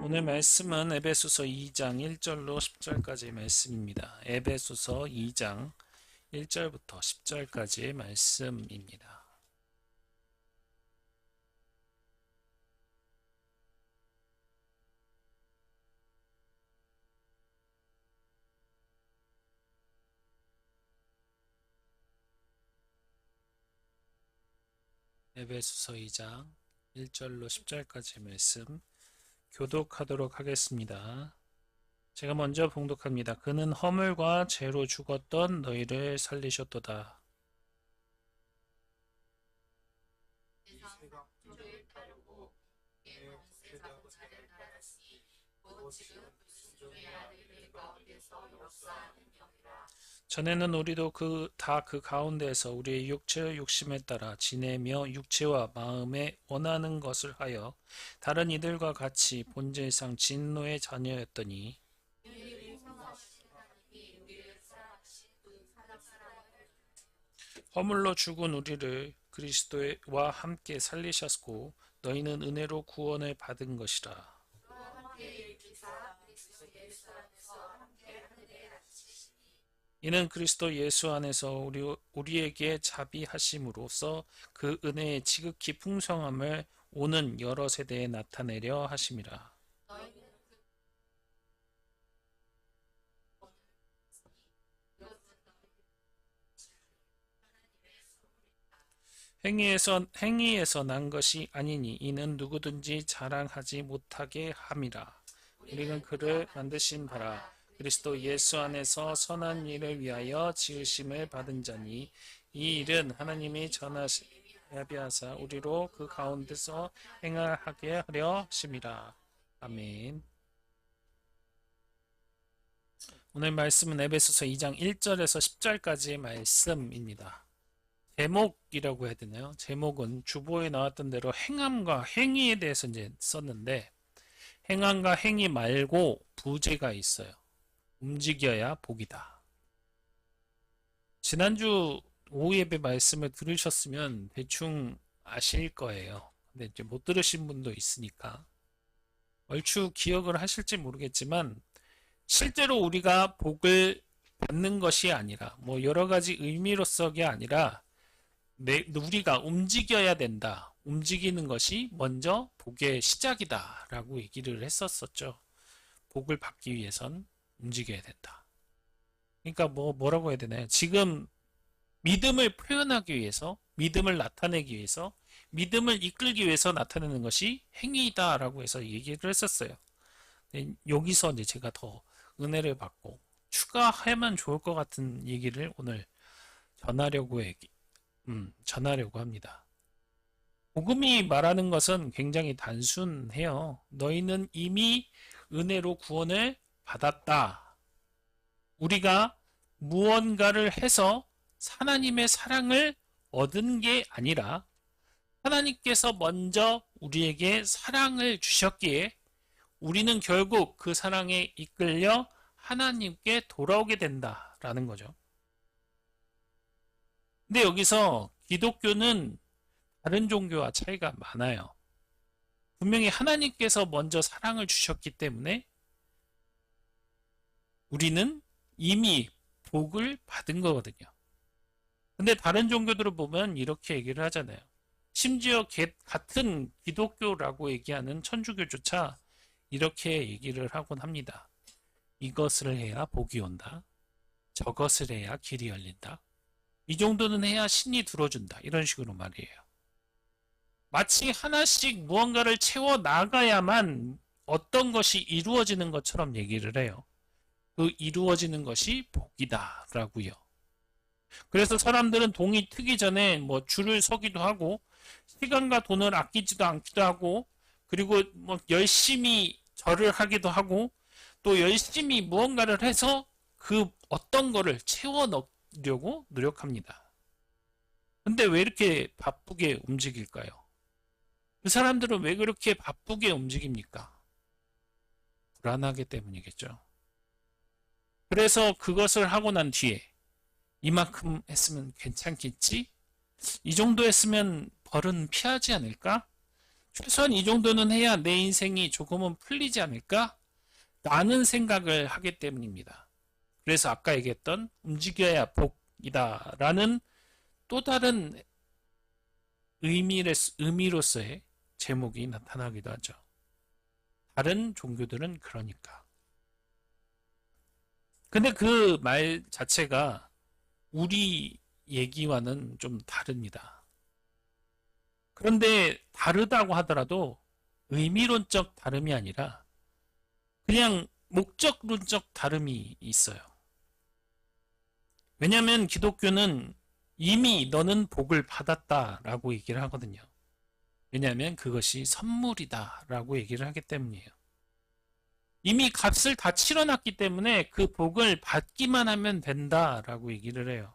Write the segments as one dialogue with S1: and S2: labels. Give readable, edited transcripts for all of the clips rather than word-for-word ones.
S1: 오늘 말씀은 에베소서 2장 1절로 10절까지의 말씀입니다. 에베소서 2장 1절부터 10절까지의 말씀입니다. 에베소서 2장 1절로 10절까지의 말씀 교독하도록 하겠습니다. 제가 먼저 봉독합니다. 그는 허물과 죄로 죽었던 너희를 살리셨도다. 전에는 우리도 다 그 가운데서 우리의 육체의 욕심에 따라 지내며 육체와 마음에 원하는 것을 하여 다른 이들과 같이 본질상 진노의 자녀였더니 허물로 죽은 우리를 그리스도와 함께 살리셨고 너희는 은혜로 구원을 받은 것이라. 이는 그리스도 예수 안에서 우리에게 자비하심으로써 그 은혜의 지극히 풍성함을 오는 여러 세대에 나타내려 하심이라. 행위에서 난 것이 아니니 이는 누구든지 자랑하지 못하게 함이라. 우리는 그를 만드신 바라 그리스도 예수 안에서 선한 일을 위하여 지으심을 받은 자니 이 일은 하나님이 전하시하사 우리로 그 가운데서 행하게 하려 하심이라. 아멘. 오늘 말씀은 에베소서 2장 1절에서 10절까지의 말씀입니다. 제목이라고 해야 되나요? 제목은 주보에 나왔던 대로 행함과 행위에 대해서 이제 썼는데 행함과 행위 말고 부제가 있어요. 움직여야 복이다. 지난주 오후 예배 말씀을 들으셨으면 대충 아실 거예요. 근데 이제 못 들으신 분도 있으니까 얼추 기억을 하실지 모르겠지만 실제로 우리가 복을 받는 것이 아니라 뭐 여러 가지 의미로서가 아니라 우리가 움직여야 된다. 움직이는 것이 먼저 복의 시작이다 라고 얘기를 했었었죠. 복을 받기 위해선 움직여야 된다. 그러니까 뭐라고 해야 되나요? 지금 믿음을 표현하기 위해서, 믿음을 나타내기 위해서, 믿음을 이끌기 위해서 나타내는 것이 행위이다 라고 해서 얘기를 했었어요. 여기서 이제 제가 더 은혜를 받고 추가하면 좋을 것 같은 얘기를 오늘 전하려고 합니다. 복음이 말하는 것은 굉장히 단순해요. 너희는 이미 은혜로 구원을 받았다. 우리가 무언가를 해서 하나님의 사랑을 얻은 게 아니라 하나님께서 먼저 우리에게 사랑을 주셨기에 우리는 결국 그 사랑에 이끌려 하나님께 돌아오게 된다라는 거죠. 근데 여기서 기독교는 다른 종교와 차이가 많아요. 분명히 하나님께서 먼저 사랑을 주셨기 때문에 우리는 이미 복을 받은 거거든요. 근데 다른 종교들을 보면 이렇게 얘기를 하잖아요. 심지어 같은 기독교라고 얘기하는 천주교조차 이렇게 얘기를 하곤 합니다. 이것을 해야 복이 온다. 저것을 해야 길이 열린다. 이 정도는 해야 신이 들어준다. 이런 식으로 말이에요. 마치 하나씩 무언가를 채워 나가야만 어떤 것이 이루어지는 것처럼 얘기를 해요. 그 이루어지는 것이 복이다 라고요. 그래서 사람들은 동이 트기 전에 줄을 서기도 하고 시간과 돈을 아끼지도 않기도 하고 그리고 열심히 절을 하기도 하고 또 열심히 무언가를 해서 그 어떤 거를 채워 넣으려고 노력합니다. 근데 왜 이렇게 바쁘게 움직일까요? 그 사람들은 왜 그렇게 바쁘게 움직입니까? 불안하기 때문이겠죠. 그래서 그것을 하고 난 뒤에 이만큼 했으면 괜찮겠지? 이 정도 했으면 벌은 피하지 않을까? 최소한 이 정도는 해야 내 인생이 조금은 풀리지 않을까? 라는 생각을 하기 때문입니다. 그래서 아까 얘기했던 움직여야 복이다 라는 또 다른 의미로서의 제목이 나타나기도 하죠. 다른 종교들은 그러니까. 근데 그 말 자체가 우리 얘기와는 좀 다릅니다. 그런데 다르다고 하더라도 의미론적 다름이 아니라 그냥 목적론적 다름이 있어요. 왜냐하면 기독교는 이미 너는 복을 받았다라고 얘기를 하거든요. 왜냐하면 그것이 선물이다라고 얘기를 하기 때문이에요. 이미 값을 다 치러놨기 때문에 그 복을 받기만 하면 된다라고 얘기를 해요.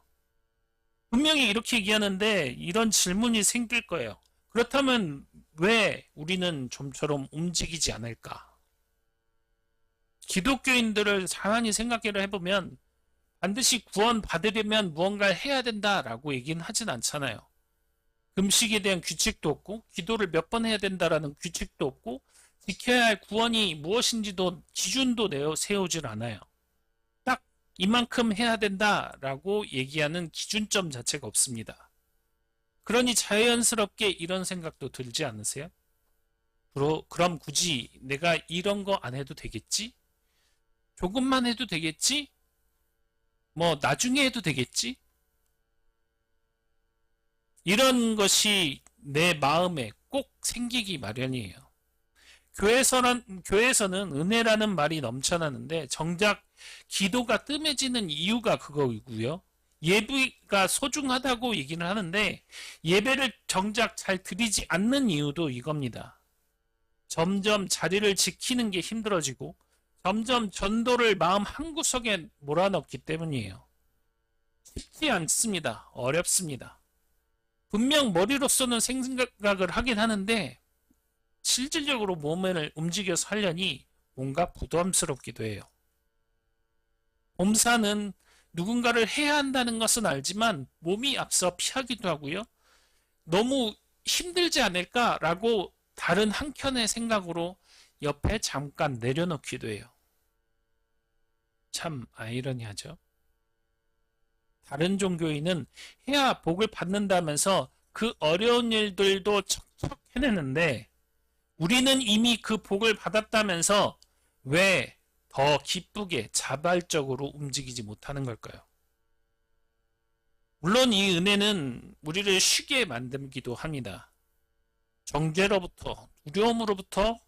S1: 분명히 이렇게 얘기하는데 이런 질문이 생길 거예요. 그렇다면 왜 우리는 좀처럼 움직이지 않을까? 기독교인들을 가만히 생각을 해보면 반드시 구원 받으려면 무언가를 해야 된다라고 얘기는 하진 않잖아요. 금식에 대한 규칙도 없고 기도를 몇 번 해야 된다라는 규칙도 없고 지켜야 할 구원이 무엇인지도 기준도 세우질 않아요. 딱 이만큼 해야 된다라고 얘기하는 기준점 자체가 없습니다. 그러니 자연스럽게 이런 생각도 들지 않으세요? 그럼 굳이 내가 이런 거 안 해도 되겠지? 조금만 해도 되겠지? 뭐 나중에 해도 되겠지? 이런 것이 내 마음에 꼭 생기기 마련이에요. 교회에서는 은혜라는 말이 넘쳐나는데 정작 기도가 뜸해지는 이유가 그거이고요. 예배가 소중하다고 얘기는 하는데 예배를 정작 잘 드리지 않는 이유도 이겁니다. 점점 자리를 지키는 게 힘들어지고 점점 전도를 마음 한구석에 몰아넣기 때문이에요. 쉽지 않습니다. 어렵습니다. 분명 머리로서는 생각을 하긴 하는데 실질적으로 몸을 움직여서 하려니 뭔가 부담스럽기도 해요. 봉사는 누군가를 해야 한다는 것은 알지만 몸이 앞서 피하기도 하고요. 너무 힘들지 않을까라고 다른 한켠의 생각으로 옆에 잠깐 내려놓기도 해요. 참 아이러니하죠. 다른 종교인은 해야 복을 받는다면서 그 어려운 일들도 척척 해내는데 우리는 이미 그 복을 받았다면서 왜 더 기쁘게 자발적으로 움직이지 못하는 걸까요? 물론 이 은혜는 우리를 쉬게 만들기도 합니다. 정죄로부터, 두려움으로부터,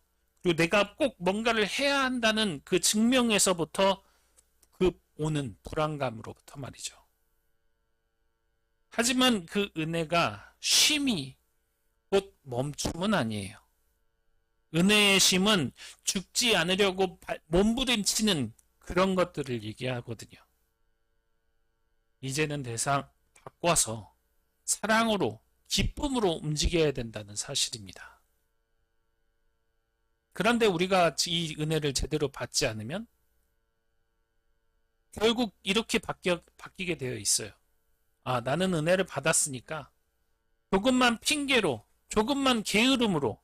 S1: 그리고 내가 꼭 뭔가를 해야 한다는 그 증명에서부터 그 오는 불안감으로부터 말이죠. 하지만 그 은혜가 쉼이 곧 멈춤은 아니에요. 은혜의 쉼은 죽지 않으려고 몸부림치는 그런 것들을 얘기하거든요. 이제는 대상 바꿔서 사랑으로, 기쁨으로 움직여야 된다는 사실입니다. 그런데 우리가 이 은혜를 제대로 받지 않으면 결국 이렇게 바뀌게 되어 있어요. 아, 나는 은혜를 받았으니까 조금만 핑계로, 조금만 게으름으로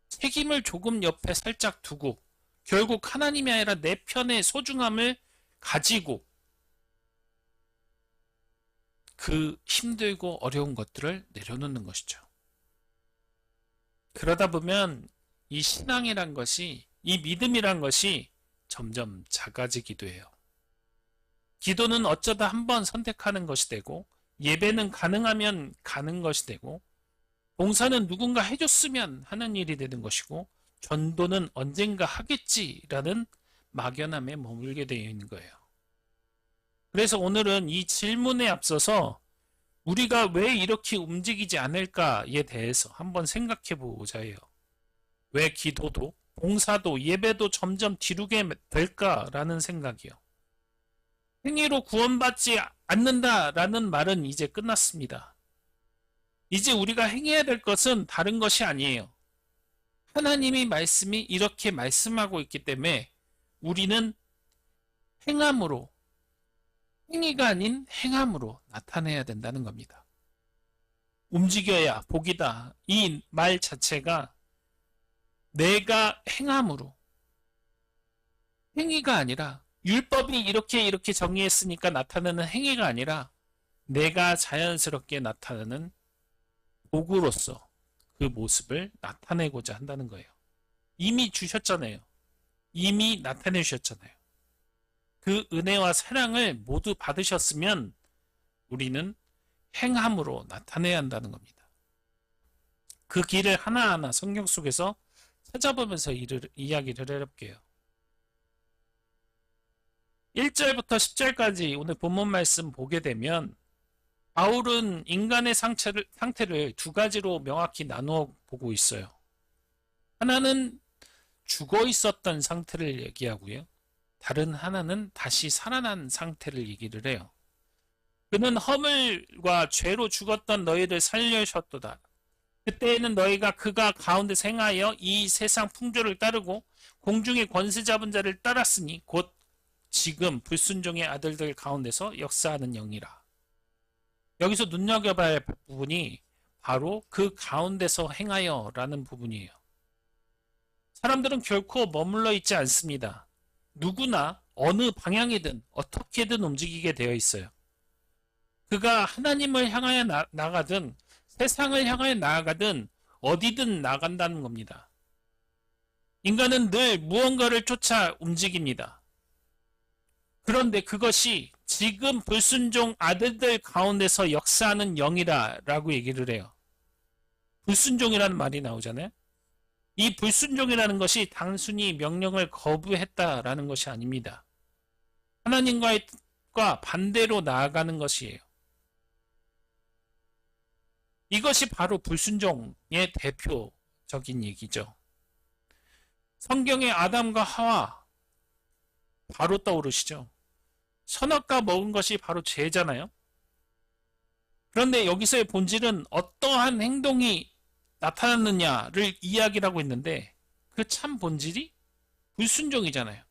S1: 책임을 조금 옆에 살짝 두고 결국 하나님이 아니라 내 편의 소중함을 가지고 그 힘들고 어려운 것들을 내려놓는 것이죠. 그러다 보면 이 신앙이란 것이, 이 믿음이란 것이 점점 작아지기도 해요. 기도는 어쩌다 한번 선택하는 것이 되고 예배는 가능하면 가는 것이 되고 봉사는 누군가 해줬으면 하는 일이 되는 것이고 전도는 언젠가 하겠지라는 막연함에 머물게 되어 있는 거예요. 그래서 오늘은 이 질문에 앞서서 우리가 왜 이렇게 움직이지 않을까에 대해서 한번 생각해 보고자 해요. 왜 기도도 봉사도 예배도 점점 뒤로게 될까라는 생각이요. 행위로 구원받지 않는다라는 말은 이제 끝났습니다. 이제 우리가 행해야 될 것은 다른 것이 아니에요. 하나님의 말씀이 이렇게 말씀하고 있기 때문에 우리는 행함으로, 행위가 아닌 행함으로 나타내야 된다는 겁니다. 움직여야 복이다. 이 말 자체가 내가 행함으로, 행위가 아니라 율법이 이렇게 정의했으니까 나타나는 행위가 아니라 내가 자연스럽게 나타나는 복으로서 그 모습을 나타내고자 한다는 거예요. 이미 주셨잖아요. 이미 나타내 주셨잖아요. 그 은혜와 사랑을 모두 받으셨으면 우리는 행함으로 나타내야 한다는 겁니다. 그 길을 하나하나 성경 속에서 찾아보면서 이야기를 해볼게요. 1절부터 10절까지 오늘 본문 말씀 보게 되면 바울은 인간의 상태를 두 가지로 명확히 나누어 보고 있어요. 하나는 죽어 있었던 상태를 얘기하고요. 다른 하나는 다시 살아난 상태를 얘기를 해요. 그는 허물과 죄로 죽었던 너희를 살려주셨도다. 그때에는 너희가 그가 가운데 생하여 이 세상 풍조를 따르고 공중의 권세 잡은 자를 따랐으니 곧 지금 불순종의 아들들 가운데서 역사하는 영이라. 여기서 눈여겨봐야 할 부분이 바로 그 가운데서 행하여 라는 부분이에요. 사람들은 결코 머물러 있지 않습니다. 누구나 어느 방향이든 어떻게든 움직이게 되어 있어요. 그가 하나님을 향하여 나가든 세상을 향하여 나아가든 어디든 나간다는 겁니다. 인간은 늘 무언가를 쫓아 움직입니다. 그런데 그것이 지금 불순종 아들들 가운데서 역사하는 영이라 라고 얘기를 해요. 불순종이라는 말이 나오잖아요. 이 불순종이라는 것이 단순히 명령을 거부했다라는 것이 아닙니다. 하나님과 반대로 나아가는 것이에요. 이것이 바로 불순종의 대표적인 얘기죠. 성경의 아담과 하와 바로 떠오르시죠. 선악과 먹은 것이 바로 죄잖아요. 그런데 여기서의 본질은 어떠한 행동이 나타났느냐를 이야기를 하고 있는데 그 참 본질이 불순종이잖아요.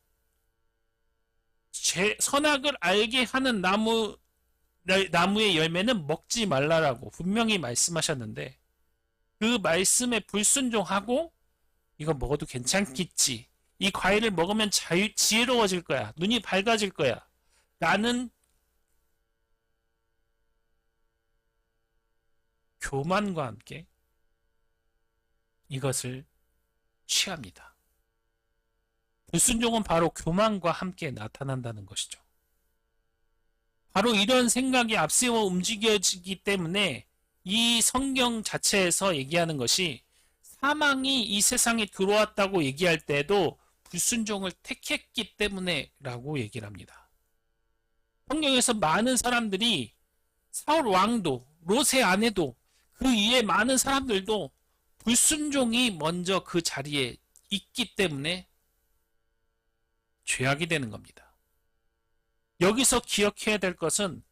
S1: 선악을 알게 하는 나무의 열매는 먹지 말라라고 분명히 말씀하셨는데 그 말씀에 불순종하고 이거 먹어도 괜찮겠지. 이 과일을 먹으면 지혜로워질 거야. 눈이 밝아질 거야. 라는 교만과 함께 이것을 취합니다. 불순종은 바로 교만과 함께 나타난다는 것이죠. 바로 이런 생각이 앞세워 움직여지기 때문에 이 성경 자체에서 얘기하는 것이 사망이 이 세상에 들어왔다고 얘기할 때도 불순종을 택했기 때문에 라고 얘기를 합니다. 성경에서 많은 사람들이 사울 왕도 롯의 아내도 그 위에 많은 사람들도 불순종이 먼저 그 자리에 있기 때문에 죄악이 되는 겁니다. 여기서 기억해야 될 것은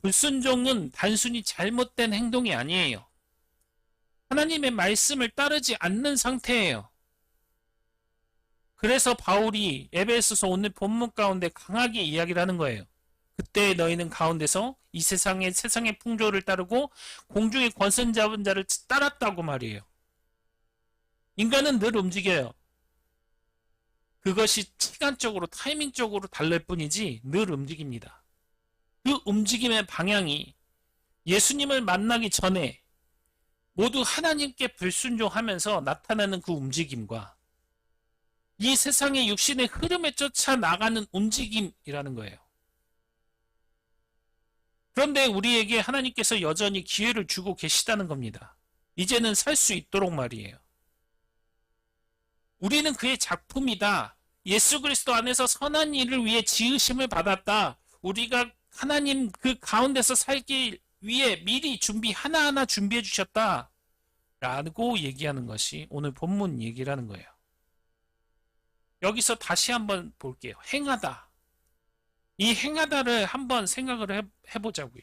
S1: 불순종은 단순히 잘못된 행동이 아니에요. 하나님의 말씀을 따르지 않는 상태예요. 그래서 바울이 에베소서 오늘 본문 가운데 강하게 이야기를 하는 거예요. 그때 너희는 가운데서 이 세상의 풍조를 따르고 공중의 권세 잡은 자를 따랐다고 말이에요. 인간은 늘 움직여요. 그것이 시간적으로 타이밍적으로 다를 뿐이지 늘 움직입니다. 그 움직임의 방향이 예수님을 만나기 전에 모두 하나님께 불순종하면서 나타나는 그 움직임과 이 세상의 육신의 흐름에 쫓아 나가는 움직임이라는 거예요. 그런데 우리에게 하나님께서 여전히 기회를 주고 계시다는 겁니다. 이제는 살 수 있도록 말이에요. 우리는 그의 작품이다. 예수 그리스도 안에서 선한 일을 위해 지으심을 받았다. 우리가 하나님 그 가운데서 살기 위해 미리 하나하나 준비해 주셨다. 라고 얘기하는 것이 오늘 본문 얘기라는 거예요. 여기서 다시 한번 볼게요. 행하다. 이 행하다를 한번 생각을 해보자고요.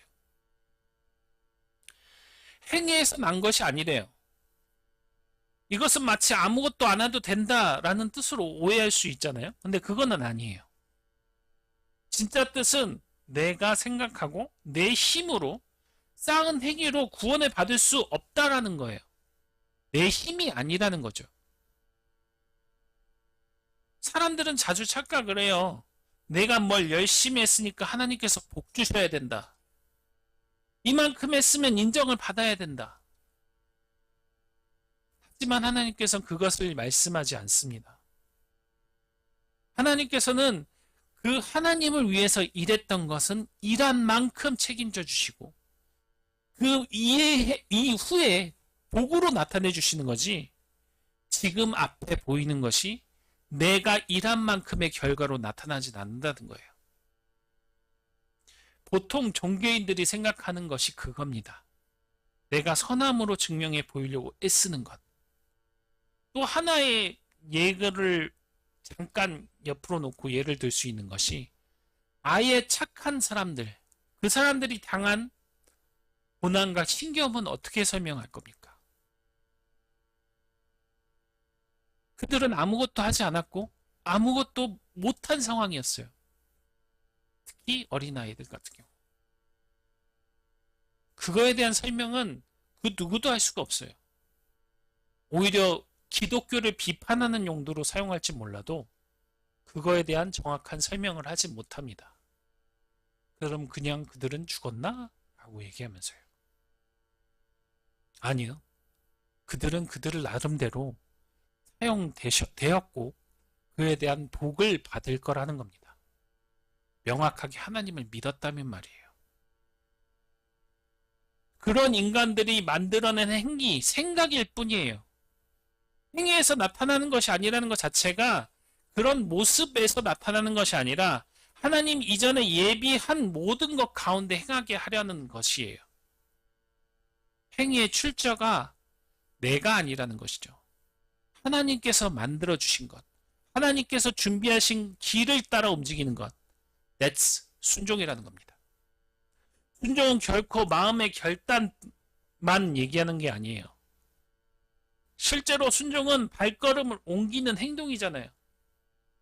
S1: 행위에서 난 것이 아니래요. 이것은 마치 아무것도 안 해도 된다라는 뜻으로 오해할 수 있잖아요. 근데 그거는 아니에요. 진짜 뜻은 내가 생각하고 내 힘으로 쌓은 행위로 구원을 받을 수 없다라는 거예요. 내 힘이 아니라는 거죠. 사람들은 자주 착각을 해요. 내가 뭘 열심히 했으니까 하나님께서 복 주셔야 된다. 이만큼 했으면 인정을 받아야 된다. 하지만 하나님께서는 그것을 말씀하지 않습니다. 하나님께서는 그 하나님을 위해서 일했던 것은 일한 만큼 책임져 주시고 그 이후에 복으로 나타내 주시는 거지, 지금 앞에 보이는 것이 내가 일한 만큼의 결과로 나타나진 않는다는 거예요. 보통 종교인들이 생각하는 것이 그겁니다. 내가 선함으로 증명해 보이려고 애쓰는 것. 또 하나의 예를 잠깐 옆으로 놓고 예를 들 수 있는 것이, 아예 착한 사람들, 그 사람들이 당한 고난과 신경은 어떻게 설명할 겁니까? 그들은 아무것도 하지 않았고 아무것도 못한 상황이었어요. 특히 어린아이들 같은 경우. 그거에 대한 설명은 그 누구도 할 수가 없어요. 오히려 기독교를 비판하는 용도로 사용할지 몰라도 그거에 대한 정확한 설명을 하지 못합니다. 그럼 그냥 그들은 죽었나? 라고 얘기하면서요. 아니요. 그들은 그들을 나름대로 사용되었고 그에 대한 복을 받을 거라는 겁니다. 명확하게 하나님을 믿었다면 말이에요. 그런 인간들이 만들어낸 행위, 생각일 뿐이에요. 행위에서 나타나는 것이 아니라는 것 자체가, 그런 모습에서 나타나는 것이 아니라 하나님 이전에 예비한 모든 것 가운데 행하게 하려는 것이에요. 행위의 출처가 내가 아니라는 것이죠. 하나님께서 만들어주신 것, 하나님께서 준비하신 길을 따라 움직이는 것, that's 순종이라는 겁니다. 순종은 결코 마음의 결단만 얘기하는 게 아니에요. 실제로 순종은 발걸음을 옮기는 행동이잖아요.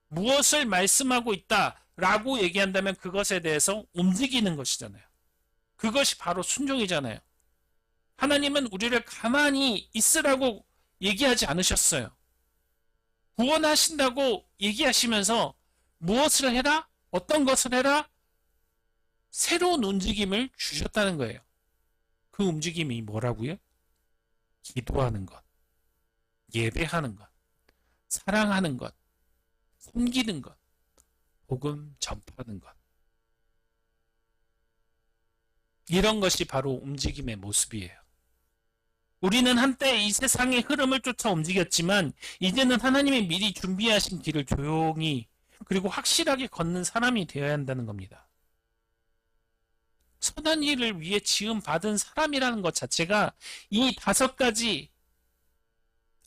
S1: 무엇을 말씀하고 있다라고 얘기한다면 그것에 대해서 움직이는 것이잖아요. 그것이 바로 순종이잖아요. 하나님은 우리를 가만히 있으라고 얘기하지 않으셨어요. 구원하신다고 얘기하시면서 무엇을 해라? 어떤 것을 해라? 새로운 움직임을 주셨다는 거예요. 그 움직임이 뭐라고요? 기도하는 것, 예배하는 것, 사랑하는 것, 섬기는 것, 복음 전파하는 것. 이런 것이 바로 움직임의 모습이에요. 우리는 한때 이 세상의 흐름을 쫓아 움직였지만 이제는 하나님이 미리 준비하신 길을 조용히 그리고 확실하게 걷는 사람이 되어야 한다는 겁니다. 선한 일을 위해 지음받은 사람이라는 것 자체가 이 5가지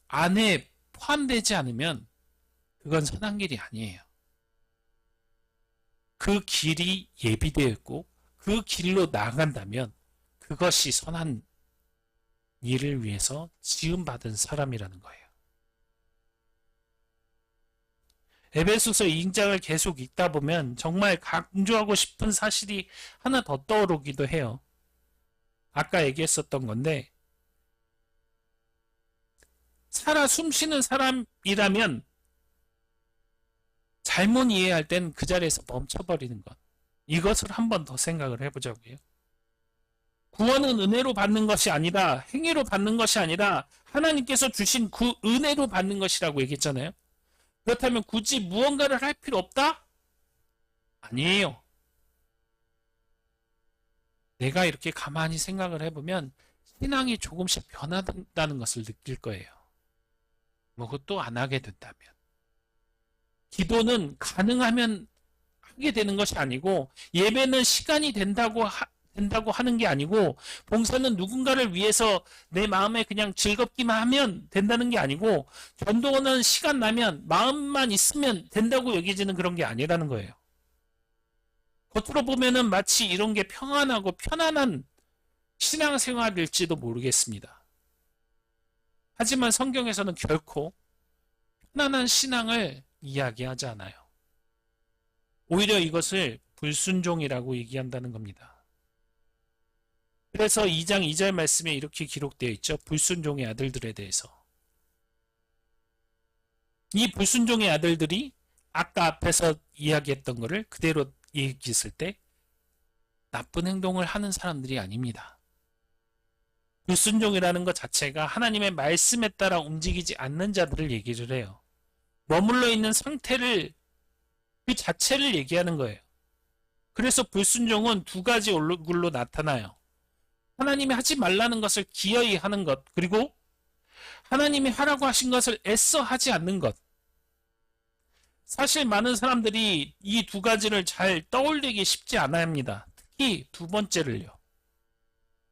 S1: 안에 포함되지 않으면 그건 선한 길이 아니에요. 그 길이 예비되어 있고 그 길로 나아간다면 그것이 선한 일을 위해서 지음받은 사람이라는 거예요. 에베소서 2장을 계속 읽다 보면 정말 강조하고 싶은 사실이 하나 더 떠오르기도 해요. 아까 얘기했었던 건데, 살아 숨쉬는 사람이라면 잘못 이해할 땐 그 자리에서 멈춰버리는 것. 이것을 한 번 더 생각을 해보자고요. 구원은 은혜로 받는 것이 아니라, 행위로 받는 것이 아니라 하나님께서 주신 그 은혜로 받는 것이라고 얘기했잖아요. 그렇다면 굳이 무언가를 할 필요 없다? 아니에요. 내가 이렇게 가만히 생각을 해보면 신앙이 조금씩 변한다는 것을 느낄 거예요. 뭐 그것도 안 하게 된다면. 기도는 가능하면 하게 되는 것이 아니고, 예배는 시간이 된다고 하는 게 아니고, 봉사는 누군가를 위해서 내 마음에 그냥 즐겁기만 하면 된다는 게 아니고, 전도는 시간 나면 마음만 있으면 된다고 여기지는 그런 게 아니라는 거예요. 겉으로 보면은 마치 이런 게 평안하고 편안한 신앙생활일지도 모르겠습니다. 하지만 성경에서는 결코 편안한 신앙을 이야기하지 않아요. 오히려 이것을 불순종이라고 얘기한다는 겁니다. 그래서 2장 2절 말씀에 이렇게 기록되어 있죠. 불순종의 아들들에 대해서. 이 불순종의 아들들이 아까 앞에서 이야기했던 거를 그대로 얘기했을 때 나쁜 행동을 하는 사람들이 아닙니다. 불순종이라는 것 자체가 하나님의 말씀에 따라 움직이지 않는 자들을 얘기를 해요. 머물러 있는 상태를 그 자체를 얘기하는 거예요. 그래서 불순종은 두 가지 얼굴로 나타나요. 하나님이 하지 말라는 것을 기어이 하는 것, 그리고 하나님이 하라고 하신 것을 애써 하지 않는 것. 사실 많은 사람들이 이 두 가지를 잘 떠올리기 쉽지 않아 합니다. 특히 두 번째를요.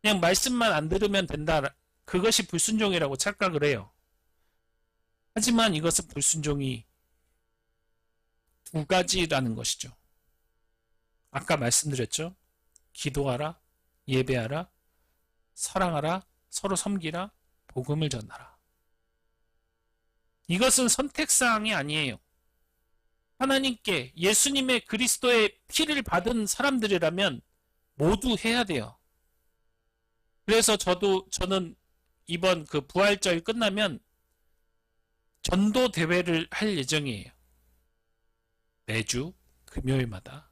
S1: 그냥 말씀만 안 들으면 된다. 그것이 불순종이라고 착각을 해요. 하지만 이것은 불순종이 두 가지라는 것이죠. 아까 말씀드렸죠. 기도하라, 예배하라, 사랑하라, 서로 섬기라, 복음을 전하라. 이것은 선택사항이 아니에요. 하나님께 예수님의 그리스도의 피를 받은 사람들이라면 모두 해야 돼요. 그래서 저는 이번 그 부활절 끝나면 전도 대회를 할 예정이에요. 매주 금요일마다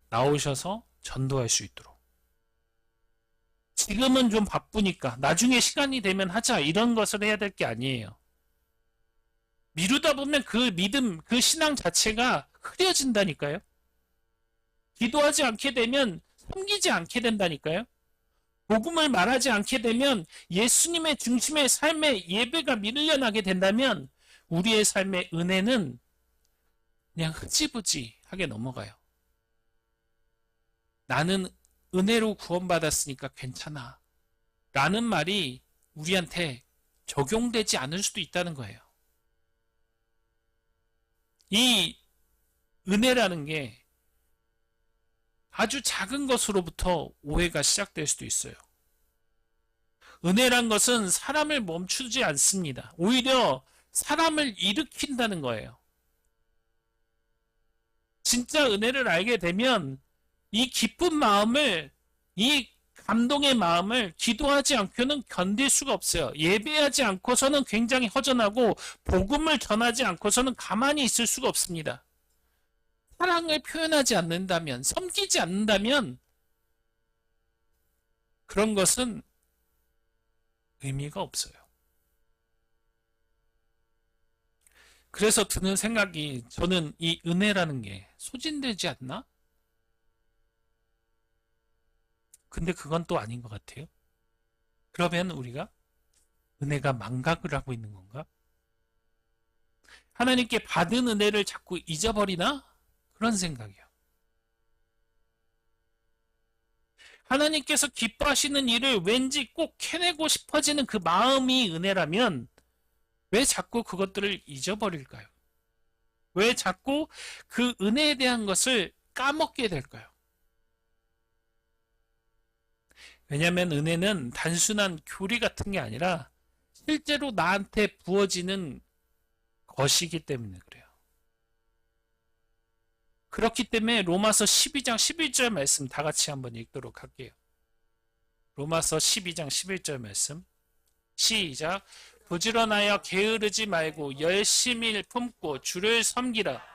S1: 나오셔서 전도할 수 있도록. 지금은 좀 바쁘니까 나중에 시간이 되면 하자 이런 것을 해야 될 게 아니에요. 미루다 보면 그 믿음, 그 신앙 자체가 흐려진다니까요. 기도하지 않게 되면 섬기지 않게 된다니까요. 복음을 말하지 않게 되면 예수님의 중심의 삶의 예배가 밀려나게 된다면 우리의 삶의 은혜는 그냥 흐지부지하게 넘어가요. 나는 은혜로 구원받았으니까 괜찮아 라는 말이 우리한테 적용되지 않을 수도 있다는 거예요. 이 은혜라는 게 아주 작은 것으로부터 오해가 시작될 수도 있어요. 은혜란 것은 사람을 멈추지 않습니다. 오히려 사람을 일으킨다는 거예요. 진짜 은혜를 알게 되면 이 기쁜 마음을, 이 감동의 마음을 기도하지 않고는 견딜 수가 없어요. 예배하지 않고서는 굉장히 허전하고 복음을 전하지 않고서는 가만히 있을 수가 없습니다. 사랑을 표현하지 않는다면, 섬기지 않는다면 그런 것은 의미가 없어요. 그래서 드는 생각이, 저는 이 은혜라는 게 소진되지 않나? 근데 그건 또 아닌 것 같아요. 그러면 우리가 은혜가 망각을 하고 있는 건가? 하나님께 받은 은혜를 자꾸 잊어버리나? 그런 생각이요. 하나님께서 기뻐하시는 일을 왠지 꼭 해내고 싶어지는 그 마음이 은혜라면 왜 자꾸 그것들을 잊어버릴까요? 왜 자꾸 그 은혜에 대한 것을 까먹게 될까요? 왜냐하면 은혜는 단순한 교리 같은 게 아니라 실제로 나한테 부어지는 것이기 때문에 그래요. 그렇기 때문에 로마서 12장 11절 말씀 다 같이 한번 읽도록 할게요. 로마서 12장 11절 말씀 시작. 부지런하여 게으르지 말고 열심히 품고 주를 섬기라.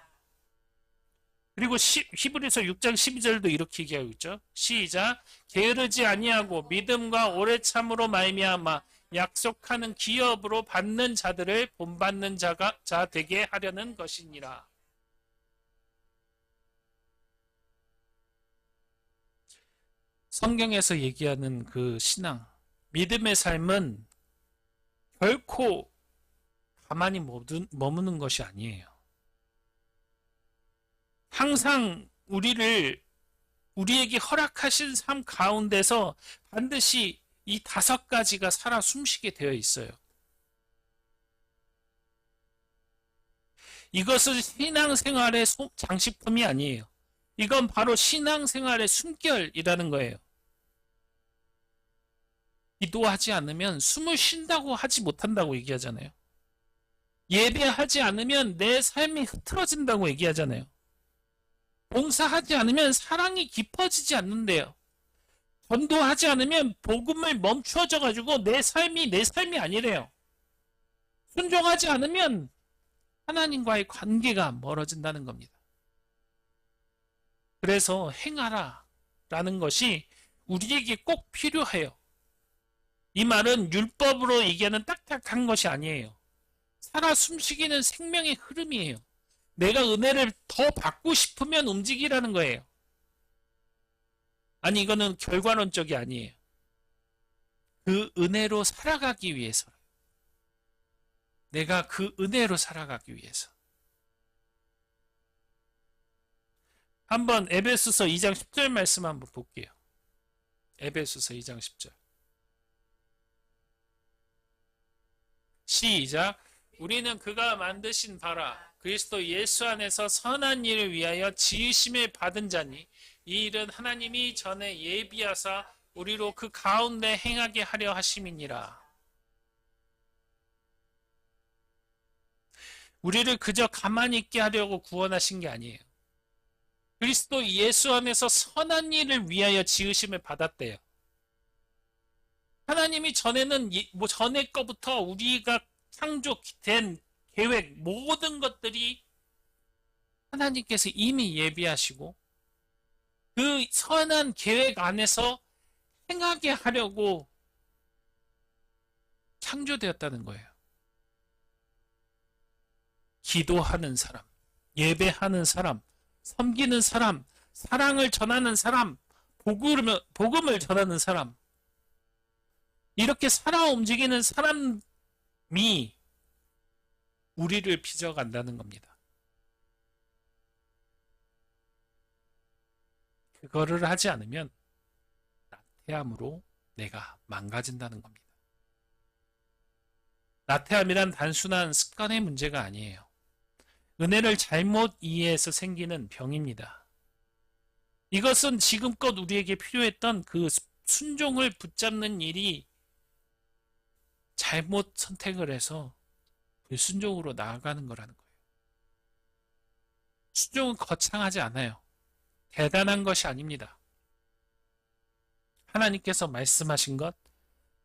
S1: 그리고 히브리서 6장 12절도 이렇게 얘기하고 있죠. 시작. 게으르지 아니하고 믿음과 오래 참으로 말미암아 약속하는 기업으로 받는 자들을 본받는 자 되게 하려는 것이니라. 성경에서 얘기하는 그 신앙, 믿음의 삶은 결코 가만히 머무는 것이 아니에요. 항상 우리에게 허락하신 삶 가운데서 반드시 이 5가지가 살아 숨쉬게 되어 있어요. 이것은 신앙생활의 장식품이 아니에요. 이건 바로 신앙생활의 숨결이라는 거예요. 기도하지 않으면 숨을 쉰다고 하지 못한다고 얘기하잖아요. 예배하지 않으면 내 삶이 흐트러진다고 얘기하잖아요. 봉사하지 않으면 사랑이 깊어지지 않는데요. 전도하지 않으면 복음을 멈추어져 가지고 내 삶이 아니래요. 순종하지 않으면 하나님과의 관계가 멀어진다는 겁니다. 그래서 행하라 라는 것이 우리에게 꼭 필요해요. 이 말은 율법으로 얘기하는 딱딱한 것이 아니에요. 살아 숨쉬기는 생명의 흐름이에요. 내가 은혜를 더 받고 싶으면 움직이라는 거예요. 아니, 이거는 결과론적이 아니에요. 그 은혜로 살아가기 위해서. 내가 그 은혜로 살아가기 위해서. 한번 에베소서 2장 10절 말씀 한번 볼게요. 에베소서 2장 10절. 시작. 우리는 그가 만드신 바라 그리스도 예수 안에서 선한 일을 위하여 지으심을 받은 자니 이 일은 하나님이 전에 예비하사 우리로 그 가운데 행하게 하려 하심이니라. 우리를 그저 가만히 있게 하려고 구원하신 게 아니에요. 그리스도 예수 안에서 선한 일을 위하여 지으심을 받았대요. 하나님이 전에는 전에 거부터 우리가 창조된 계획 모든 것들이 하나님께서 이미 예비하시고 그 선한 계획 안에서 행하게 하려고 창조되었다는 거예요. 기도하는 사람, 예배하는 사람, 섬기는 사람, 사랑을 전하는 사람, 복음을 전하는 사람, 이렇게 살아 움직이는 사람이 우리를 빚어간다는 겁니다. 그거를 하지 않으면 나태함으로 내가 망가진다는 겁니다. 나태함이란 단순한 습관의 문제가 아니에요. 은혜를 잘못 이해해서 생기는 병입니다. 이것은 지금껏 우리에게 필요했던 그 순종을 붙잡는 일이 잘못 선택을 해서 불순종으로 나아가는 거라는 거예요. 순종은 거창하지 않아요. 대단한 것이 아닙니다. 하나님께서 말씀하신 것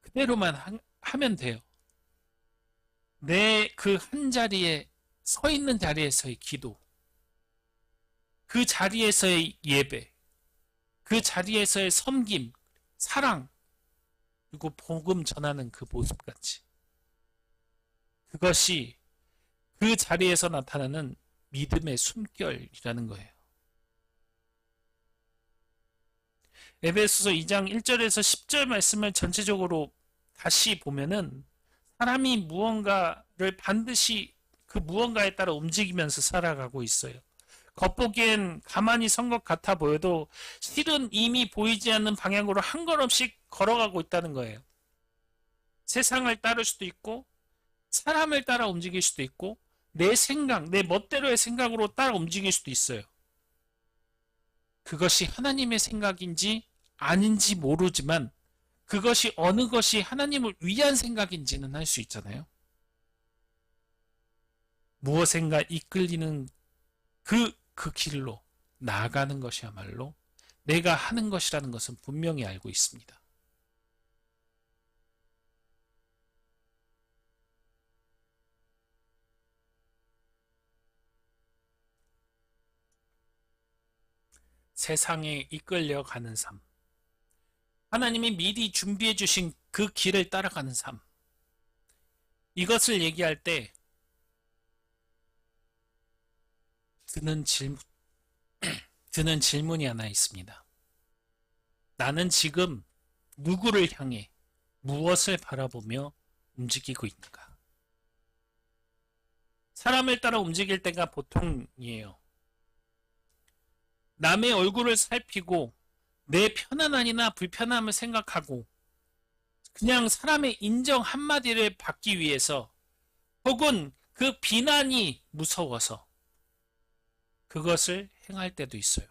S1: 그대로만 하면 돼요. 내 그 한 자리에 서 있는 자리에서의 기도, 그 자리에서의 예배, 그 자리에서의 섬김, 사랑, 그리고 복음 전하는 그 모습같이 그것이 그 자리에서 나타나는 믿음의 숨결이라는 거예요. 에베소서 2장 1절에서 10절 말씀을 전체적으로 다시 보면은 사람이 무언가를 반드시 그 무언가에 따라 움직이면서 살아가고 있어요. 겉보기엔 가만히 선 것 같아 보여도 실은 이미 보이지 않는 방향으로 한 걸음씩 걸어가고 있다는 거예요. 세상을 따를 수도 있고 사람을 따라 움직일 수도 있고 내 생각, 내 멋대로의 생각으로 따라 움직일 수도 있어요. 그것이 하나님의 생각인지 아닌지 모르지만 그것이 어느 것이 하나님을 위한 생각인지는 알 수 있잖아요. 무엇인가 이끌리는 그 길로 나아가는 것이야말로 내가 하는 것이라는 것은 분명히 알고 있습니다. 세상에 이끌려가는 삶. 하나님이 미리 준비해 주신 그 길을 따라가는 삶. 이것을 얘기할 때 드는 질문이 하나 있습니다. 나는 지금 누구를 향해 무엇을 바라보며 움직이고 있는가? 사람을 따라 움직일 때가 보통이에요. 남의 얼굴을 살피고 내 편안함이나 불편함을 생각하고 그냥 사람의 인정 한마디를 받기 위해서 혹은 그 비난이 무서워서 그것을 행할 때도 있어요.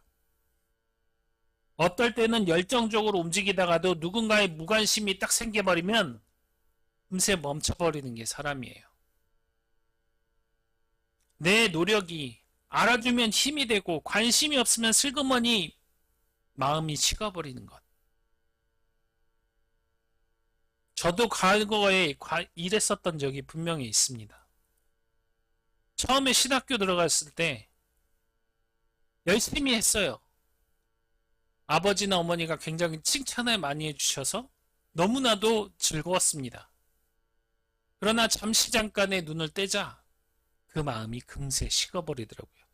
S1: 어떨 때는 열정적으로 움직이다가도 누군가의 무관심이 딱 생겨버리면 금세 멈춰버리는 게 사람이에요. 내 노력이 알아주면 힘이 되고 관심이 없으면 슬그머니 마음이 식어버리는 것. 저도 과거에 이랬었던 적이 분명히 있습니다. 처음에 신학교 들어갔을 때 열심히 했어요. 아버지나 어머니가 굉장히 칭찬을 많이 해주셔서 너무나도 즐거웠습니다. 그러나 잠시 잠깐의 눈을 떼자 그 마음이 금세 식어버리더라고요.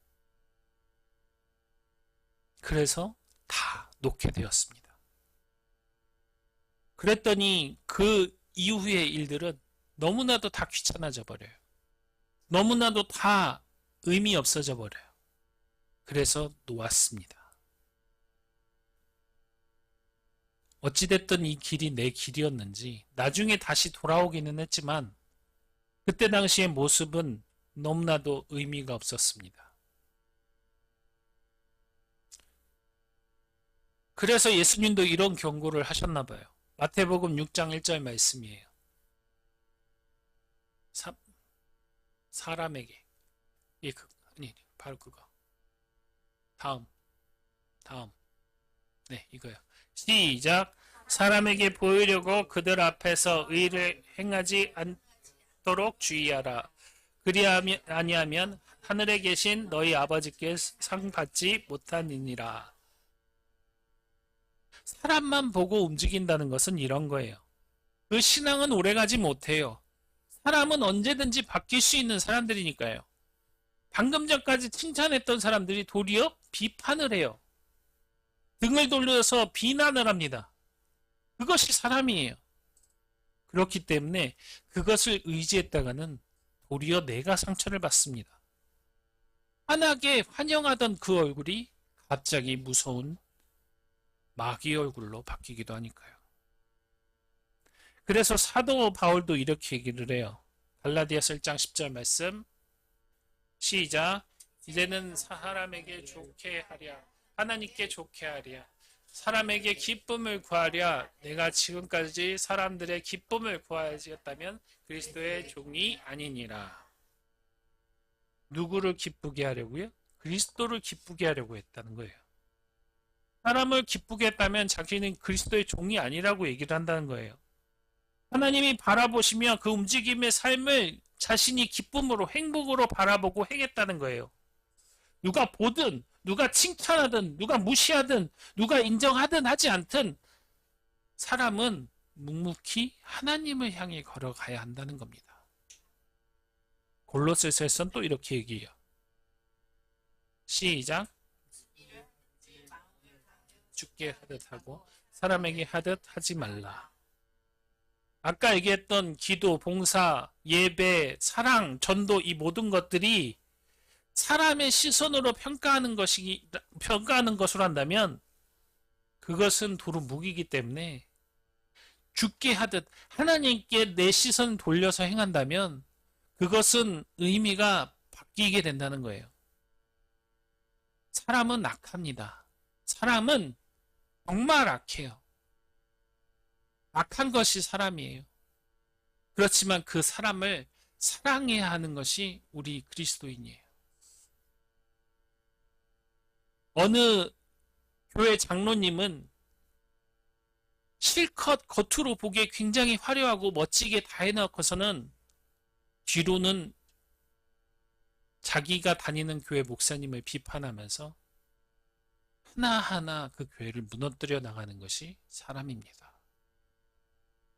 S1: 그래서 다 놓게 되었습니다. 그랬더니 그 이후의 일들은 너무나도 다 귀찮아져 버려요. 너무나도 다 의미 없어져 버려요. 그래서 놓았습니다. 어찌됐든 이 길이 내 길이었는지 나중에 다시 돌아오기는 했지만 그때 당시의 모습은 너무나도 의미가 없었습니다. 그래서 예수님도 이런 경고를 하셨나 봐요. 마태복음 6장 1절 말씀이에요. 사람에게 아니 바로 그거 다음 네 이거요. 시작. 사람에게 보이려고 그들 앞에서 의를 행하지 않도록 주의하라. 아니하면 하늘에 계신 너희 아버지께 상 받지 못하니라. 사람만 보고 움직인다는 것은 이런 거예요. 그 신앙은 오래가지 못해요. 사람은 언제든지 바뀔 수 있는 사람들이니까요. 방금 전까지 칭찬했던 사람들이 도리어 비판을 해요. 등을 돌려서 비난을 합니다. 그것이 사람이에요. 그렇기 때문에 그것을 의지했다가는 도리어 내가 상처를 받습니다. 환하게 환영하던 그 얼굴이 갑자기 무서운 마귀 얼굴로 바뀌기도 하니까요. 그래서 사도 바울도 이렇게 얘기를 해요. 갈라디아서 1장 10절 말씀 시작. 이제는 사람에게 좋게 하랴 하나님께 좋게 하랴 사람에게 기쁨을 구하랴 내가 지금까지 사람들의 기쁨을 구하였다면 그리스도의 종이 아니니라. 누구를 기쁘게 하려고요? 그리스도를 기쁘게 하려고 했다는 거예요. 사람을 기쁘게 했다면 자기는 그리스도의 종이 아니라고 얘기를 한다는 거예요. 하나님이 바라보시며 그 움직임의 삶을 자신이 기쁨으로 행복으로 바라보고 행했다는 거예요. 누가 보든 누가 칭찬하든 누가 무시하든 누가 인정하든 하지 않든 사람은 묵묵히 하나님을 향해 걸어가야 한다는 겁니다. 골로새서에서는 또 이렇게 얘기해요. 시작. 죽게 하듯 하고 사람에게 하듯 하지 말라. 아까 얘기했던 기도, 봉사, 예배, 사랑, 전도 이 모든 것들이 사람의 시선으로 평가하는 것으로 한다면 그것은 도로 무기이기 때문에 죽게 하듯 하나님께 내 시선 돌려서 행한다면 그것은 의미가 바뀌게 된다는 거예요. 사람은 악합니다. 사람은 정말 악해요. 악한 것이 사람이에요. 그렇지만 그 사람을 사랑해야 하는 것이 우리 그리스도인이에요. 어느 교회 장로님은 실컷 겉으로 보기에 굉장히 화려하고 멋지게 다 해놓고서는 뒤로는 자기가 다니는 교회 목사님을 비판하면서 하나하나 그 교회를 무너뜨려 나가는 것이 사람입니다.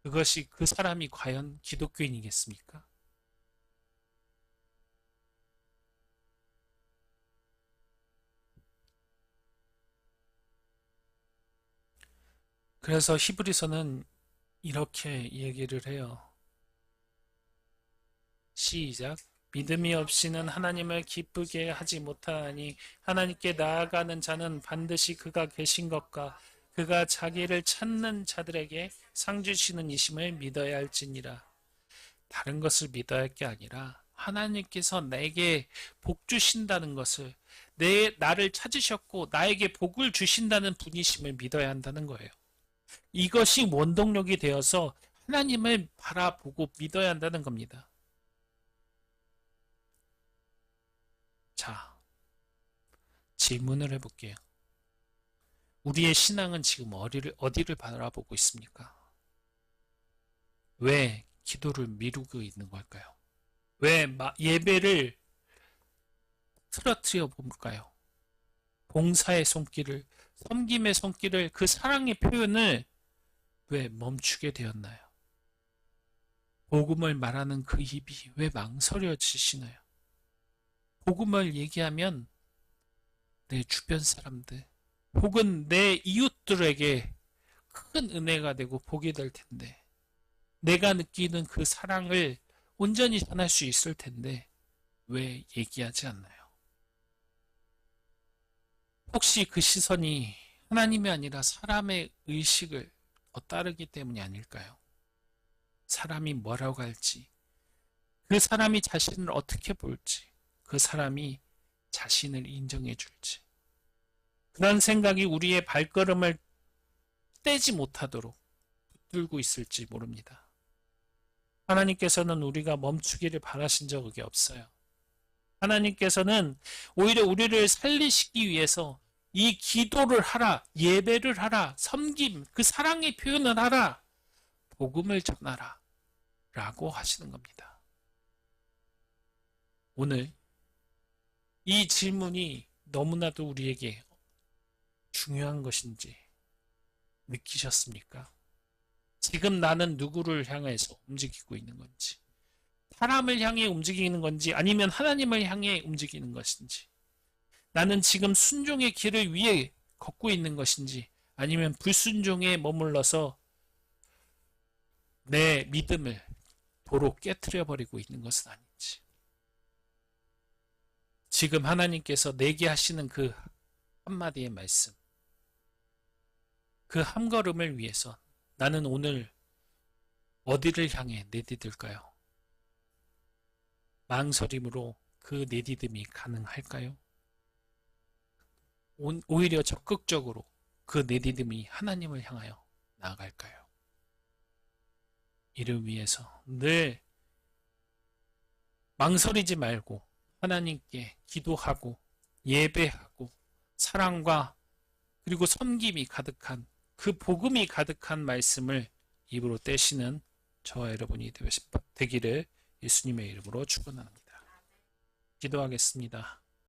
S1: 그것이 그 사람이 과연 기독교인이겠습니까? 그래서 히브리서는 이렇게 얘기를 해요. 시작. 믿음이 없이는 하나님을 기쁘게 하지 못하니 하나님께 나아가는 자는 반드시 그가 계신 것과 그가 자기를 찾는 자들에게 상 주시는 이심을 믿어야 할지니라. 다른 것을 믿어야 할 게 아니라 하나님께서 내게 복 주신다는 것을 나를 찾으셨고 나에게 복을 주신다는 분이심을 믿어야 한다는 거예요. 이것이 원동력이 되어서 하나님을 바라보고 믿어야 한다는 겁니다. 자, 질문을 해볼게요. 우리의 신앙은 지금 어디를 바라보고 있습니까? 왜 기도를 미루고 있는 걸까요? 왜 예배를 틀어뜨려 볼까요? 봉사의 손길을, 섬김의 손길을, 그 사랑의 표현을 왜 멈추게 되었나요? 복음을 말하는 그 입이 왜 망설여지시나요? 복음을 얘기하면 내 주변 사람들 혹은 내 이웃들에게 큰 은혜가 되고 복이 될 텐데, 내가 느끼는 그 사랑을 온전히 전할 수 있을 텐데 왜 얘기하지 않나요? 혹시 그 시선이 하나님이 아니라 사람의 의식을 더 따르기 때문이 아닐까요? 사람이 뭐라고 할지, 그 사람이 자신을 어떻게 볼지, 그 사람이 자신을 인정해 줄지, 그런 생각이 우리의 발걸음을 떼지 못하도록 붙들고 있을지 모릅니다. 하나님께서는 우리가 멈추기를 바라신 적이 없어요. 하나님께서는 오히려 우리를 살리시기 위해서 이 기도를 하라, 예배를 하라, 섬김, 그 사랑의 표현을 하라, 복음을 전하라 라고 하시는 겁니다. 오늘 이 질문이 너무나도 우리에게 중요한 것인지 느끼셨습니까? 지금 나는 누구를 향해서 움직이고 있는 건지, 사람을 향해 움직이는 건지 아니면 하나님을 향해 움직이는 것인지, 나는 지금 순종의 길을 위해 걷고 있는 것인지 아니면 불순종에 머물러서 내 믿음을 도로 깨트려 버리고 있는 것은 아닌지, 지금 하나님께서 내게 하시는 그 한마디의 말씀, 그 한 걸음을 위해서 나는 오늘 어디를 향해 내디딜까요? 망설임으로 그 내디딤이 가능할까요? 오히려 적극적으로 그 내디딤이 하나님을 향하여 나아갈까요? 이를 위해서 늘 망설이지 말고 하나님께 기도하고 예배하고 사랑과 그리고 섬김이 가득한, 그 복음이 가득한 말씀을 입으로 떼시는 저와 여러분이 되기를 예수님의 이름으로 축원합니다. 기도하겠습니다.